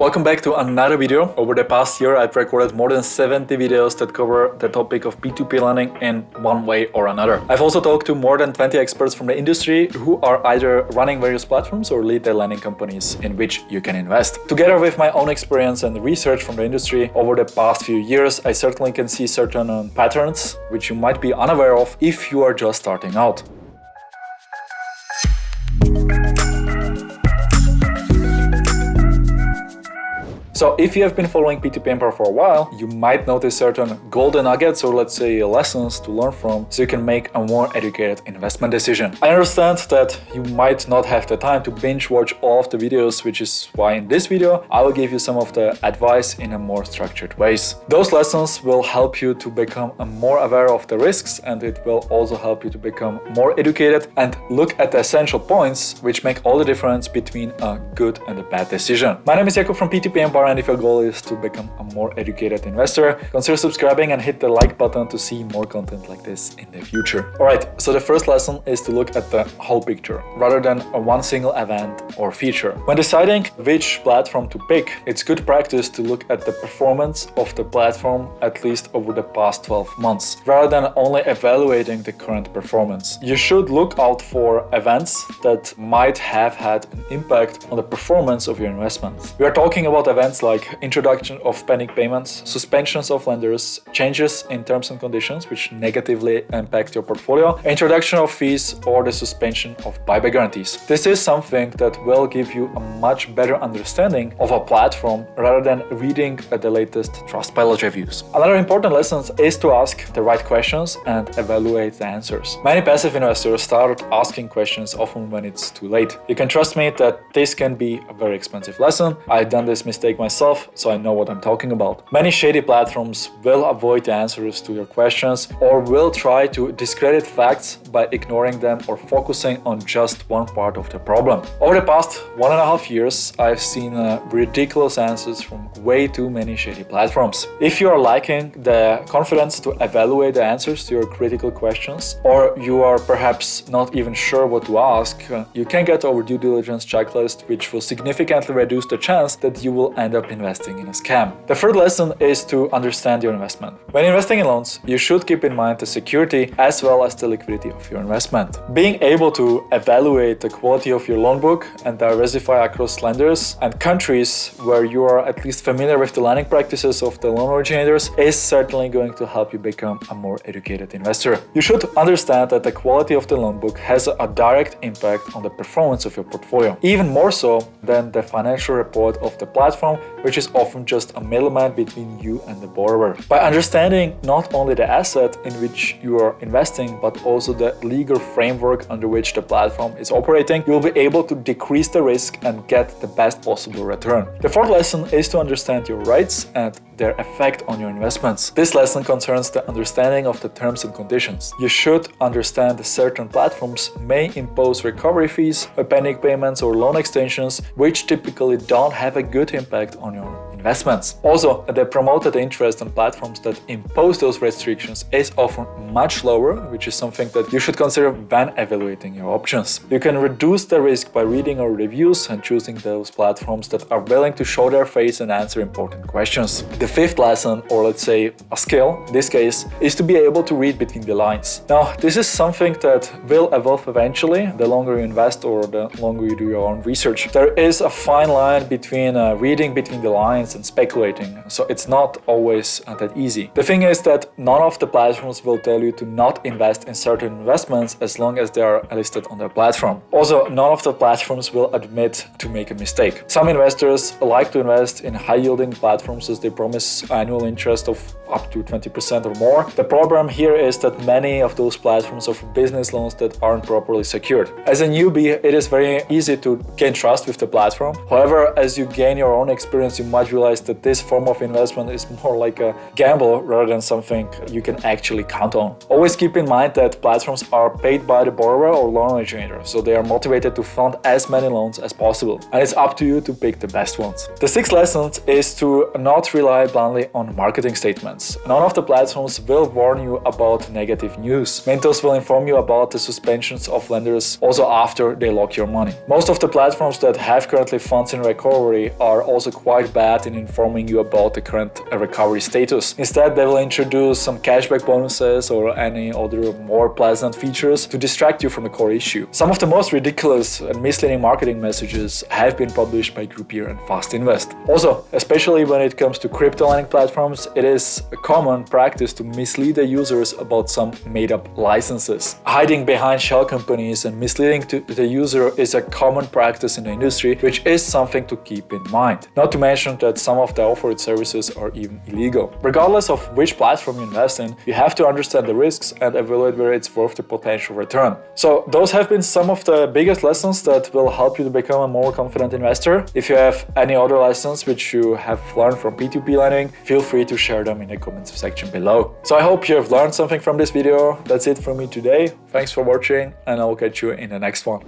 Welcome back to another video. Over the past year, I've recorded more than 70 videos that cover the topic of P2P lending in one way or another. I've also talked to more than 20 experts from the industry who are either running various platforms or lead their lending companies in which you can invest. Together with my own experience and research from the industry over the past few years, I certainly can see certain patterns which you might be unaware of if you are just starting out. So if you have been following P2P Empire for a while, you might notice certain golden nuggets or let's say lessons to learn from so you can make a more educated investment decision. I understand that you might not have the time to binge watch all of the videos, which is why in this video I will give you some of the advice in a more structured ways. Those lessons will help you to become more aware of the risks, and it will also help you to become more educated and look at the essential points which make all the difference between a good and a bad decision. My name is Jakub from P2P Empire, and if your goal is to become a more educated investor, consider subscribing and hit the like button to see more content like this in the future. Alright, so the first lesson is to look at the whole picture rather than one single event or feature. When deciding which platform to pick, it's good practice to look at the performance of the platform at least over the past 12 months, rather than only evaluating the current performance. You should look out for events that might have had an impact on the performance of your investments. We are talking about events like introduction of panic payments, suspensions of lenders, changes in terms and conditions which negatively impact your portfolio, introduction of fees, or the suspension of buyback guarantees. This is something that will give you a much better understanding of a platform rather than reading the latest Trustpilot reviews. Another important lesson is to ask the right questions and evaluate the answers. Many passive investors start asking questions often when it's too late. You can trust me that this can be a very expensive lesson. I've done this mistake myself, so I know what I'm talking about. Many shady platforms will avoid the answers to your questions or will try to discredit facts by ignoring them or focusing on just one part of the problem. Over the past 1.5 years, I've seen ridiculous answers from way too many shady platforms. If you are lacking the confidence to evaluate the answers to your critical questions, or you are perhaps not even sure what to ask, you can get our due diligence checklist, which will significantly reduce the chance that you will end up investing in a scam. The third lesson is to understand your investment. When investing in loans, you should keep in mind the security as well as the liquidity of your investment. Being able to evaluate the quality of your loan book and diversify across lenders and countries where you are at least familiar with the lending practices of the loan originators is certainly going to help you become a more educated investor. You should understand that the quality of the loan book has a direct impact on the performance of your portfolio, even more so than the financial report of the platform, which is often just a middleman between you and the borrower. By understanding not only the asset in which you are investing, but also the legal framework under which the platform is operating, you will be able to decrease the risk and get the best possible return. The fourth lesson is to understand your rights and their effect on your investments. This lesson concerns the understanding of the terms and conditions. You should understand that certain platforms may impose recovery fees, panic payments, or loan extensions, which typically don't have a good impact on your investments. Also, the promoted interest on platforms that impose those restrictions is often much lower, which is something that you should consider when evaluating your options. You can reduce the risk by reading our reviews and choosing those platforms that are willing to show their face and answer important questions. The fifth lesson, or let's say a skill in this case, is to be able to read between the lines. Now, this is something that will evolve eventually the longer you invest or the longer you do your own research. There is a fine line between reading between the lines and speculating, so it's not always that easy. The thing is that none of the platforms will tell you to not invest in certain investments as long as they are listed on their platform. Also, none of the platforms will admit to make a mistake. Some investors like to invest in high-yielding platforms as they promise annual interest of up to 20% or more. The problem here is that many of those platforms offer business loans that aren't properly secured. As a newbie, it is very easy to gain trust with the platform. However, as you gain your own experience, you might realize realize that this form of investment is more like a gamble rather than something you can actually count on. Always keep in mind that platforms are paid by the borrower or loan originator, so they are motivated to fund as many loans as possible, and it's up to you to pick the best ones. The sixth lesson is to not rely blindly on marketing statements. None of the platforms will warn you about negative news. Mintos will inform you about the suspensions of lenders also after they lock your money. Most of the platforms that have currently funds in recovery are also quite bad in informing you about the current recovery status. Instead, they will introduce some cashback bonuses or any other more pleasant features to distract you from the core issue. Some of the most ridiculous and misleading marketing messages have been published by Groupier and Fast Invest. Also, especially when it comes to crypto lending platforms, it is a common practice to mislead the users about some made-up licenses. Hiding behind shell companies and misleading the user is a common practice in the industry, which is something to keep in mind. Not to mention that some of the offered services are even illegal. Regardless of which platform you invest in, you have to understand the risks and evaluate whether it's worth the potential return. So those have been some of the biggest lessons that will help you to become a more confident investor. If you have any other lessons which you have learned from P2P lending, feel free to share them in the comments section below. So I hope you have learned something from this video. That's it from me today. Thanks for watching, and I will catch you in the next one.